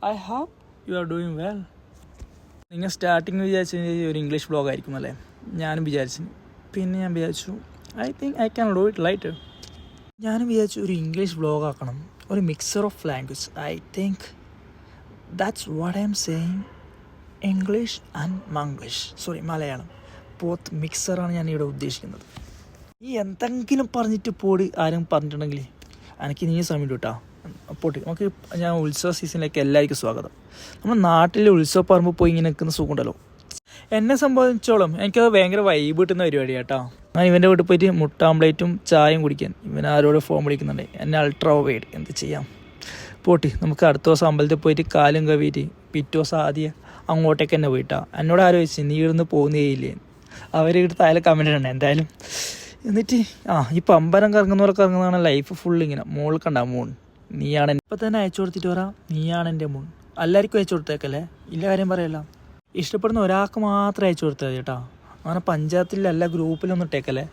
I hope you are doing well. നിങ്ങൾ starting വിചാരിച്ചു ഒരു ഇംഗ്ലീഷ് ബ്ലോഗ് ആയിരിക്കും അല്ലേ? ഞാനും വിചാരിച്ചു. പിന്നെ ഞാൻ വിചാരിച്ചു I think I can do it lighter. ഞാനും വിചാരിച്ചു ഒരു ഇംഗ്ലീഷ് ബ്ലോഗ് ആക്കണം, ഒരു mixer of language. I think that's what I am saying. English and Manglish, Malayalam, both മിക്സറാണ് ഞാൻ ഇവിടെ ഉദ്ദേശിക്കുന്നത്. ഈ എന്തെങ്കിലും പറഞ്ഞിട്ട് പോടി ആരും പറഞ്ഞിട്ടുണ്ടെങ്കിൽ എനിക്ക് നീ സമയം കേട്ടോ. പോട്ടെ, നമുക്ക് ഞാൻ ഉത്സവ സീസണിലേക്ക് എല്ലാവർക്കും സ്വാഗതം. നമ്മുടെ നാട്ടിലെ ഉത്സവ പറമ്പ് പോയി ഇങ്ങനെ നിൽക്കുന്ന സുഖമുണ്ടല്ലോ. എന്നെ സംബന്ധിച്ചോളം എനിക്കത് ഭയങ്കര വൈബ് കിട്ടുന്ന പരിപാടി കേട്ടോ. ഞാൻ ഇവൻ്റെ വീട്ടിൽ പോയിട്ട് മുട്ട ആംപ്ലേറ്റും ചായയും കുടിക്കാൻ ഇവൻ ആരോട് ഫോൺ വിളിക്കുന്നുണ്ട്. എന്നെ അൾട്രാ വൈഡ്, എന്ത് ചെയ്യാം. പോട്ടി, നമുക്ക് അടുത്ത ദിവസം അമ്പലത്തിൽ പോയിട്ട് കാലും കവിയിട്ട് പിറ്റേ ദിവസം ആദ്യം അങ്ങോട്ടേക്ക് തന്നെ പോയിട്ടാ. എന്നോട് ആലോചിച്ച് നീ ഇവിടുന്ന് പോകുന്നേയില്ലേ, അവർ ഇവിടുത്തെ താഴെ കമൻറ്റ് ഉണ്ട് എന്തായാലും. എന്നിട്ട് ഈ പമ്പരം കറങ്ങുന്നവരൊക്കെ കറങ്ങുന്നതാണ് ലൈഫ് ഫുൾ ഇങ്ങനെ. മോൾ കണ്ട മൂൺ, നീയാണ് ഇപ്പം തന്നെ അയച്ചു കൊടുത്തിട്ട് പറ നീയാണ് എൻ്റെ മൂൺ. എല്ലാവർക്കും അയച്ചു കൊടുത്തേക്കല്ലേ, ഇല്ല കാര്യം പറയല്ല. ഇഷ്ടപ്പെടുന്ന ഒരാൾക്ക് മാത്രം അയച്ചു കൊടുത്താൽ കേട്ടോ. അങ്ങനെ പഞ്ചായത്തിലെ എല്ലാ ഗ്രൂപ്പിലൊന്നും ഇട്ടേക്കല്ലേ.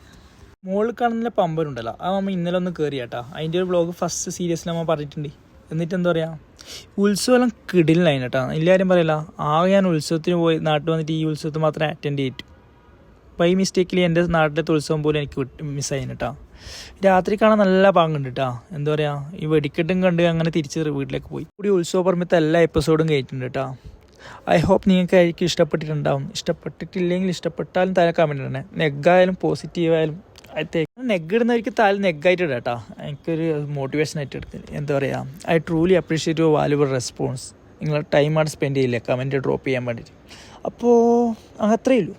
മോളിൽ കാണുന്ന പമ്പരുണ്ടല്ലോ, ആ അമ്മ ഇന്നലെ ഒന്ന് കയറി കേട്ടോ. അതിൻ്റെ ഒരു ബ്ലോഗ് ഫസ്റ്റ് സീരിയസിൽ അമ്മ പറഞ്ഞിട്ടുണ്ട്. എന്നിട്ട് എന്താ പറയുക, ഉത്സവം കിടിലായി കേട്ടോ. ഇല്ല കാര്യം പറയല്ല. ആകെ ഞാൻ ഉത്സവത്തിന് പോയി നാട്ടിൽ വന്നിട്ട് ഈ ഉത്സവത്തിന് മാത്രമേ അറ്റൻഡ് ചെയ്തിട്ടു. ബൈ മിസ്റ്റേക്കിൽ എൻ്റെ നാട്ടിലത്തെ ഉത്സവം പോലും എനിക്ക് മിസ്സായി കേട്ടോ. രാത്രി കാണാൻ നല്ല പാങ്ങുണ്ട് കേട്ടോ. എന്താ പറയുക, ഈ വെടിക്കെട്ടും കണ്ട് അങ്ങനെ തിരിച്ച് വീട്ടിലേക്ക് പോയി. കൂടി ഉത്സവ പറമ്പത്തെ എല്ലാ എപ്പിസോഡും കേട്ടിട്ടുണ്ട് കേട്ടോ. ഐ ഹോപ്പ് നിങ്ങൾക്ക് ആയിരിക്കും ഇഷ്ടപ്പെട്ടിട്ടുണ്ടാവും. ഇഷ്ടപ്പെട്ടിട്ടില്ലെങ്കിൽ ഇഷ്ടപ്പെട്ടാലും താഴെ കമൻറ്റ് ഇടണേ. നെഗ്ഗായാലും പോസിറ്റീവായാലും നെഗ് ഇടുന്നവർക്ക് താഴെ നെഗ്ഗായിട്ട് ഇടാം കേട്ടോ. എനിക്കൊരു മോട്ടിവേഷൻ ആയിട്ട് എടുക്കുന്നത്. എന്താ പറയുക, I truly appreciate your valuable response. നിങ്ങൾ ടൈമാണ് സ്പെൻഡ് ചെയ്യില്ല കമൻറ്റ് ഡ്രോപ്പ് ചെയ്യാൻ വേണ്ടിയിട്ട്. അപ്പോൾ അത്രയേ ഉള്ളൂ.